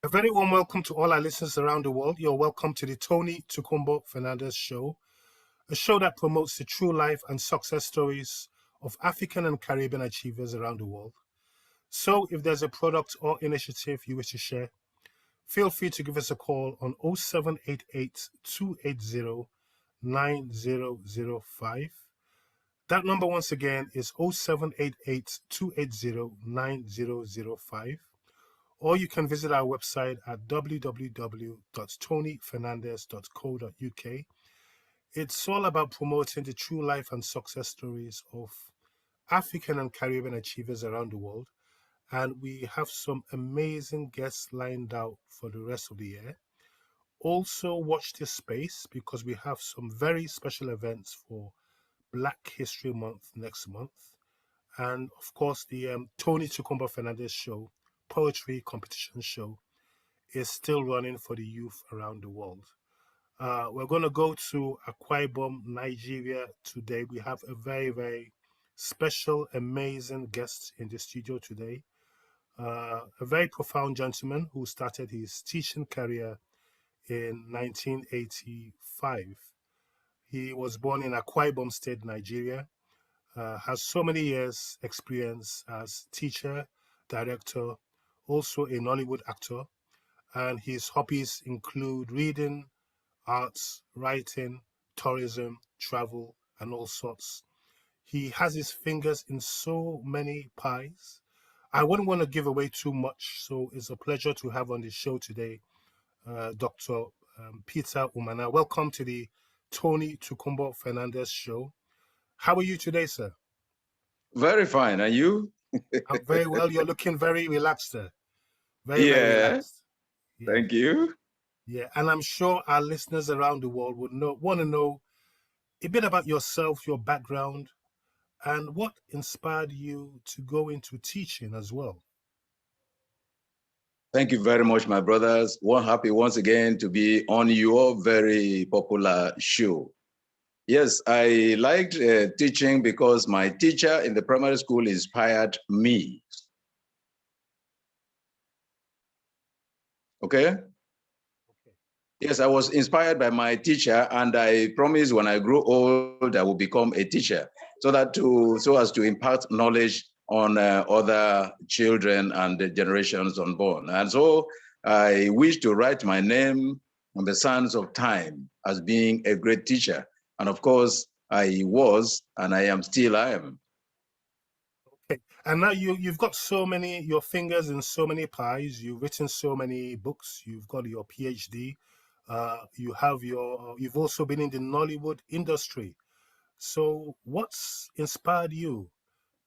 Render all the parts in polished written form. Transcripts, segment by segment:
A very warm welcome to all our listeners around the world. You're welcome to the Tokunbo Fernandez show, a show that promotes the true life and success stories of African and Caribbean achievers around the world. So if there's a product or initiative you wish to share, feel free to give us a call on 0788 280 9005. That number once again is 0788 280 9005. Or you can visit our website at www.tonyfernandez.co.uk. It's all about promoting the true life and success stories of African and Caribbean achievers around the world. And we have some amazing guests lined out for the rest of the year. Also, watch this space because we have some very special events for Black History Month next month. And of course, the Tony Tokunbo Fernandez show, poetry competition show, is still running for the youth around the world. We're going to go to Akwa Ibom, Nigeria today. We have a very, very special, amazing guest in the studio today. A very profound gentleman who started his teaching career in 1985. He was born in Akwa Ibom State, Nigeria. Has so many years experience as teacher, director, also a Nollywood actor, and his hobbies include reading, arts, writing, tourism, travel, and all sorts. He has his fingers in so many pies. I wouldn't want to give away too much, so it's a pleasure to have on the show today Dr. Peter Umana. Welcome to the Tony Tokunbo Fernandez show. How are you today, sir? Very fine. And you? I'm very well. You're looking very relaxed, sir. Very relaxed. Yeah. Thank you. Yeah, and I'm sure our listeners around the world want to know a bit about yourself, your background, and what inspired you to go into teaching as well. Thank you very much, my brothers. Happy once again to be on your very popular show. Yes, I liked teaching because my teacher in the primary school inspired me. Okay? Yes, I was inspired by my teacher, and I promised when I grow old, I will become a teacher, so as to impart knowledge on other children and the generations unborn. And so I wish to write my name on the sands of time as being a great teacher. And of course, I was, and I am. Okay. And now you've got your fingers in so many pies. You've written so many books. You've got your PhD. You've also been in the Nollywood industry. So what's inspired you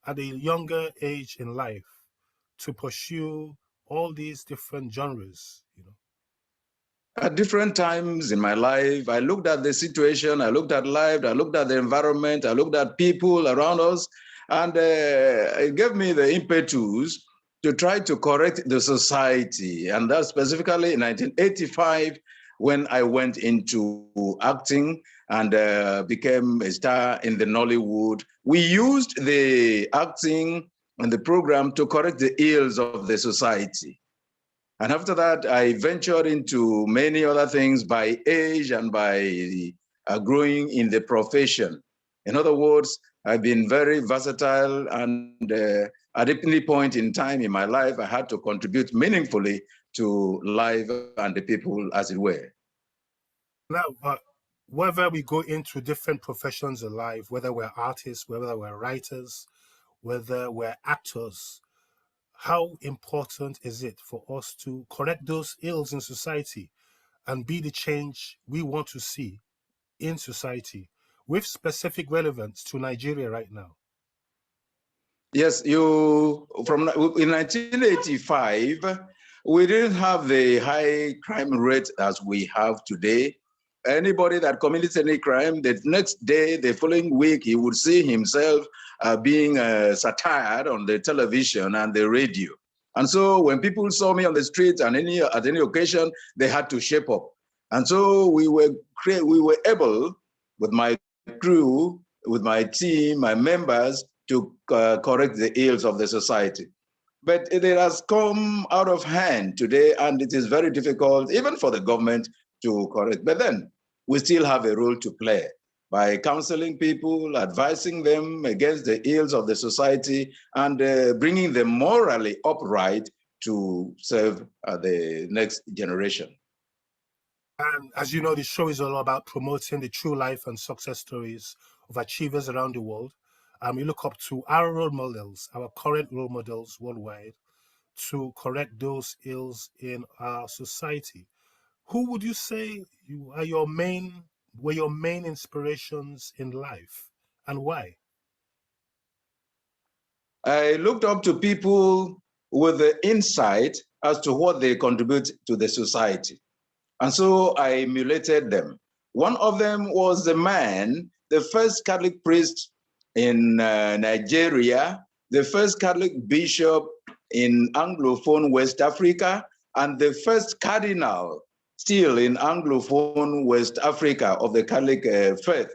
at a younger age in life to pursue all these different genres, At different times in my life, I looked at the situation, I looked at life, I looked at the environment, I looked at people around us, and it gave me the impetus to try to correct the society. And that's specifically in 1985, when I went into acting and became a star in the Nollywood. We used the acting and the program to correct the ills of the society. And after that, I ventured into many other things by age and by growing in the profession. In other words, I've been very versatile, and at any point in time in my life, I had to contribute meaningfully to life and the people, as it were. Now, whether we go into different professions in life, whether we're artists, whether we're writers, whether we're actors, how important is it for us to correct those ills in society and be the change we want to see in society with specific relevance to Nigeria right now? Yes, in 1985, we didn't have the high crime rate as we have today. Anybody that commits any crime, the next day, the following week, he would see himself being satired on the television and the radio. And so when people saw me on the street and at any occasion, they had to shape up. And so we were able, with my crew, with my team, my members, to correct the ills of the society. But it has come out of hand today, and it is very difficult, even for the government, to correct. But then we still have a role to play by counseling people, advising them against the ills of the society, and bringing them morally upright to serve the next generation. And as you know, the show is all about promoting the true life and success stories of achievers around the world. We look up to our role models, our current role models worldwide, to correct those ills in our society. Who would you say were your main inspirations in life, and why? I looked up to people with the insight as to what they contribute to the society. And so I emulated them. One of them was the man, the first Catholic priest in Nigeria, the first Catholic bishop in Anglophone West Africa, and the first cardinal still in Anglophone West Africa of the Catholic faith.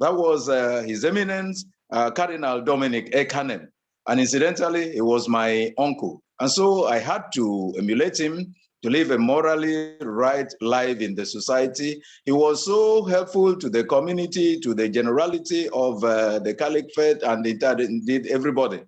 That was His Eminence, Cardinal Dominic Ekanem. And incidentally, he was my uncle. And so I had to emulate him to live a morally right life in the society. He was so helpful to the community, to the generality of the Catholic faith, and indeed everybody.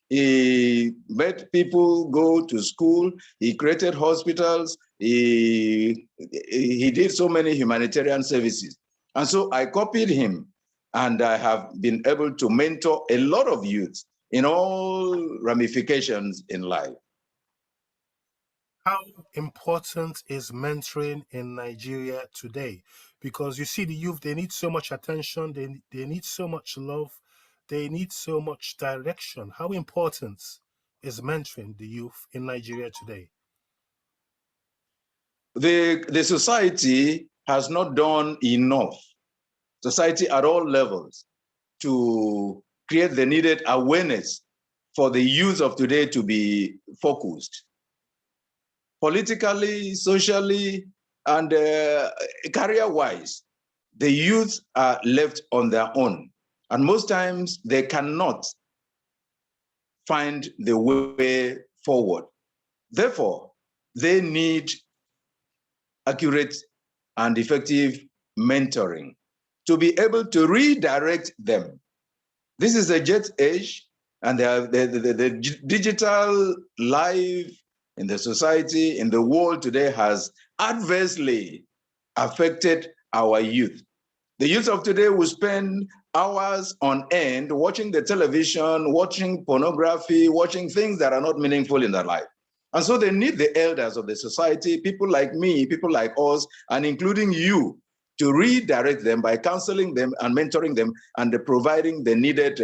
He made people go to school. He created hospitals. He did so many humanitarian services. And so I copied him, and I have been able to mentor a lot of youth in all ramifications in life. How important is mentoring in Nigeria today? Because you see, the youth, they need so much attention, they need so much love, they need so much direction. How important is mentoring the youth in Nigeria today? The society has not done enough, society at all levels, to create the needed awareness for the youth of today to be focused. Politically, socially, and career-wise, the youth are left on their own. And most times they cannot find the way forward. Therefore, they need accurate and effective mentoring to be able to redirect them. This is a jet age, and the digital life in the society, in the world today, has adversely affected our youth. The youth of today will spend hours on end watching the television, watching pornography, watching things that are not meaningful in their life. And so they need the elders of the society, people like me, people like us, and including you, to redirect them by counseling them and mentoring them and providing the needed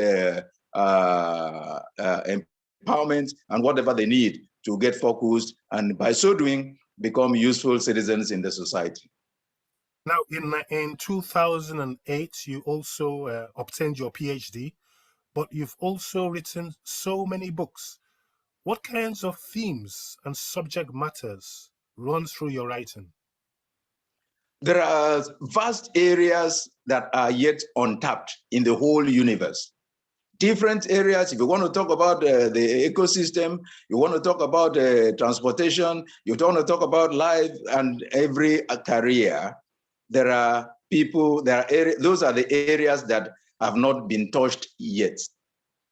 empowerment and whatever they need to get focused, and by so doing, become useful citizens in the society. Now, in 2008, you also obtained your PhD, but you've also written so many books. What kinds of themes and subject matters run through your writing? There are vast areas that are yet untapped in the whole universe. Different areas. If you want to talk about the ecosystem, you want to talk about transportation, you want to talk about life and every career, there are people, those are the areas that have not been touched yet.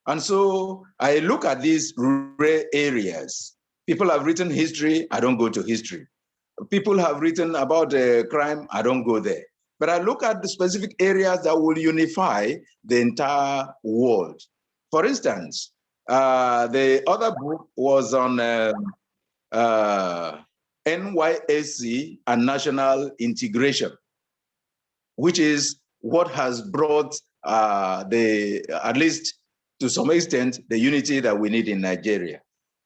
And so I look at these rare areas. People have written history, I don't go to history. People have written about crime, I don't go there. But I look at the specific areas that will unify the entire world. For instance, the other book was on NYSC and national integration, which is what has brought at least to some extent, the unity that we need in Nigeria.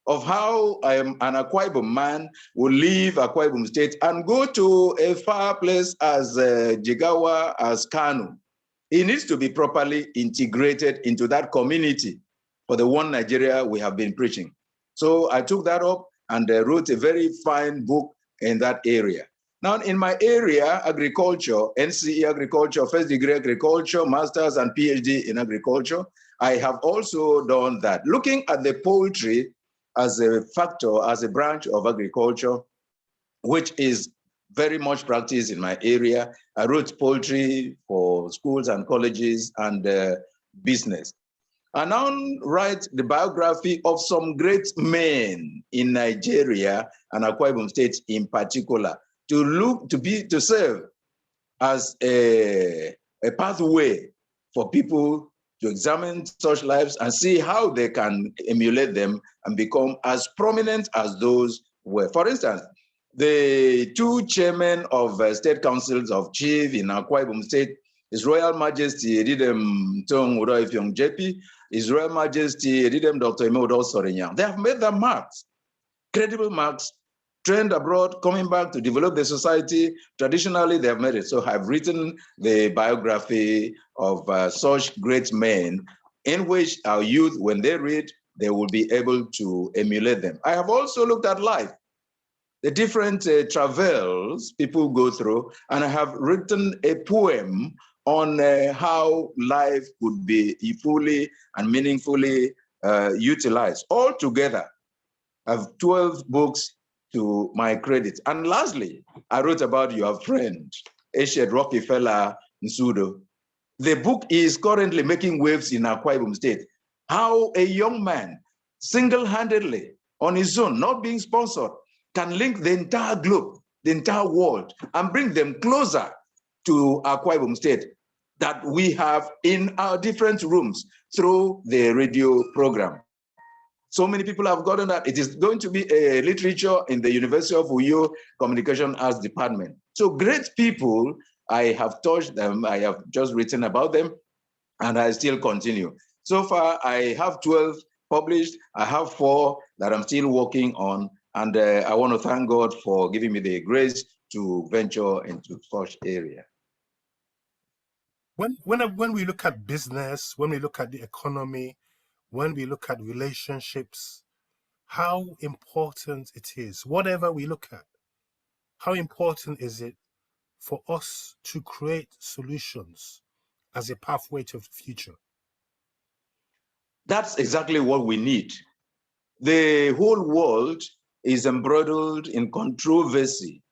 Of how an Akwa Ibom man will leave Akwa Ibom State and go to a far place as Jigawa, as Kanu. He needs to be properly integrated into that community for the one Nigeria we have been preaching. So I took that up and wrote a very fine book in that area. Now, in my area, agriculture, NCE agriculture, first degree agriculture, master's and PhD in agriculture, I have also done that. Looking at the poultry as a factor, as a branch of agriculture, which is very much practiced in my area. I wrote poetry for schools and colleges and business. I now write the biography of some great men in Nigeria and Akwa Ibom State in particular, to serve as a pathway for people to examine such lives and see how they can emulate them and become as prominent as those were. For instance, the two chairmen of state councils of chief in Akwa Ibom State, His Royal Majesty Edidem Tong Udoifyong JP, His Royal Majesty Edidem Dr. Imeodo Sorenyang. They have made their marks, credible marks, trained abroad, coming back to develop the society. Traditionally, they have made it. So I've written the biography of such great men in which our youth, when they read, they will be able to emulate them. I have also looked at life, the different travails people go through, and I have written a poem on how life could be fully and meaningfully utilized. Altogether, I have 12 books to my credit. And lastly, I wrote about your friend, Eshed Rockefeller Nsudo. The book is currently making waves in Akwa Ibom State. How a young man, single-handedly, on his own, not being sponsored, can link the entire globe, the entire world, and bring them closer to Akwa Ibom State that we have in our different rooms through the radio program. So many people have gotten that. It is going to be a literature in the University of Uyo Communication Arts Department. So great people, I have touched them, I have just written about them, and I still continue. So far, I have 12 published. I have 4 that I'm still working on, and I want to thank God for giving me the grace to venture into such area. When we look at business, when we look at the economy, when we look at relationships, how important it is, whatever we look at, how important is it for us to create solutions as a pathway to the future? That's exactly what we need. The whole world is embroiled in controversy,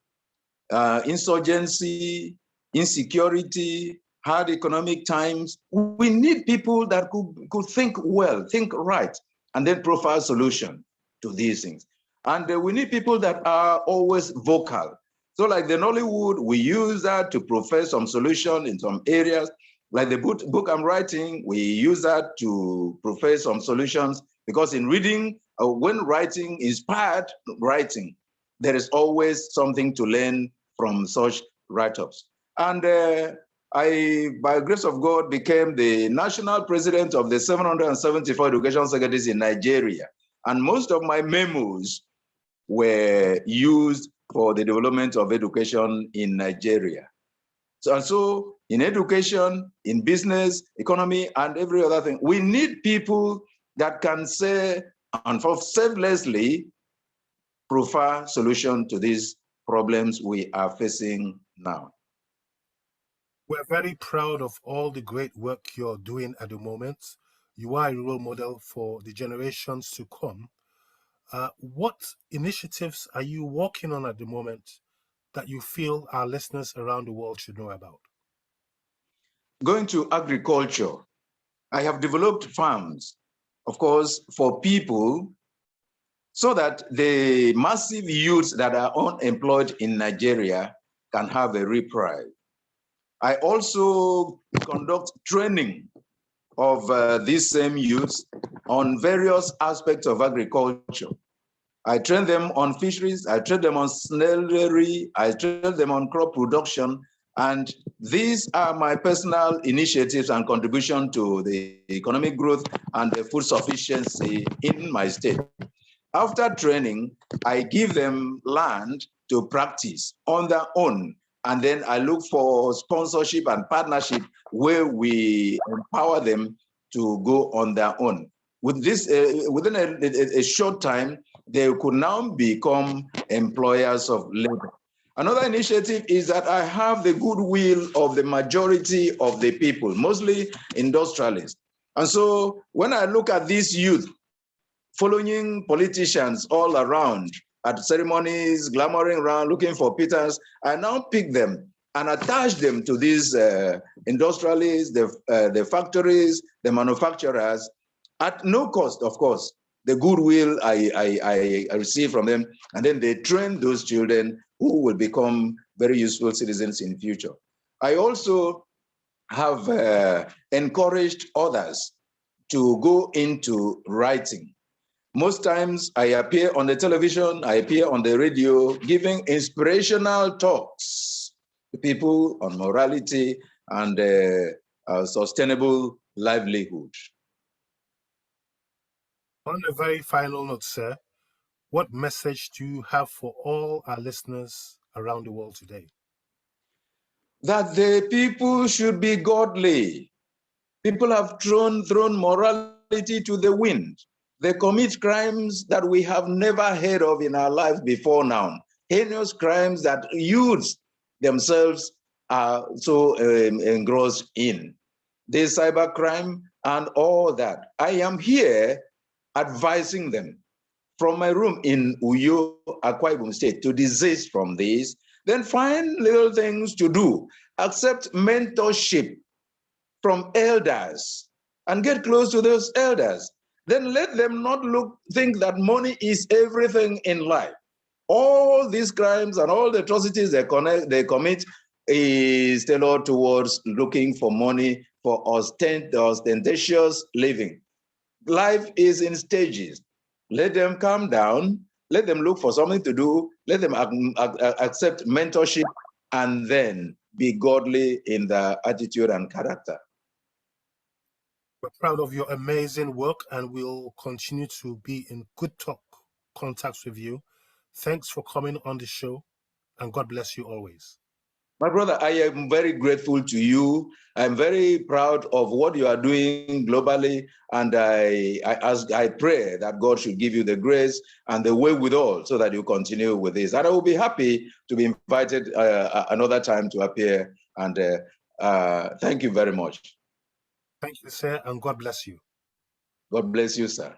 insurgency, insecurity, hard economic times. We need people that could think well, think right, and then provide solution to these things. And we need people that are always vocal. So like the Nollywood, we use that to profess some solution in some areas. Like the book I'm writing, we use that to profess some solutions, because in reading, when writing, inspired writing, there is always something to learn from such write-ups. And I, by grace of God, became the national president of the 774 education secretaries in Nigeria. And most of my memos were used for the development of education in Nigeria. So in education, in business, economy, and every other thing, we need people that can say, and selflessly provide solution to these problems we are facing now. We're very proud of all the great work you're doing at the moment. You are a role model for the generations to come. What initiatives are you working on at the moment that you feel our listeners around the world should know about? Going to agriculture, I have developed farms, of course, for people so that the massive youths that are unemployed in Nigeria can have a reprieve. I also conduct training of these same youths on various aspects of agriculture. I train them on fisheries, I train them on snailery, I train them on crop production, and these are my personal initiatives and contribution to the economic growth and the food sufficiency in my state. After training, I give them land to practice on their own, and then I look for sponsorship and partnership where we empower them to go on their own. With this, within a short time, they could now become employers of labor. Another initiative is that I have the goodwill of the majority of the people, mostly industrialists. And so when I look at these youth following politicians all around at ceremonies, glamoring around, looking for pittance. I now pick them and attach them to these industrialists, the factories, the manufacturers, at no cost, of course. The goodwill I receive from them, and then they train those children who will become very useful citizens in future. I also have encouraged others to go into writing. Most times I appear on the television, I appear on the radio, giving inspirational talks to people on morality and sustainable livelihood. On a very final note, sir, what message do you have for all our listeners around the world today? That the people should be godly. People have thrown morality to the wind. They commit crimes that we have never heard of in our life before now. Heinous crimes that youths themselves are so engrossed in. This cybercrime and all that. I am here advising them from my room in Uyo, Akwa Ibom State, to desist from this. Then find little things to do. Accept mentorship from elders and get close to those elders. Then let them not think that money is everything in life. All these crimes and all the atrocities they commit is tailored towards looking for money for ostentatious living. Life is in stages. Let them calm down. Let them look for something to do. Let them accept mentorship and then be godly in their attitude and character. We're proud of your amazing work and we'll continue to be in good contacts with you. Thanks for coming on the show and God bless you always. My brother, I am very grateful to you. I'm very proud of what you are doing globally, and I pray that God should give you the grace and the wherewithal so that you continue with this. And I will be happy to be invited another time to appear. And thank you very much. Thank you, sir, and God bless you. God bless you, sir.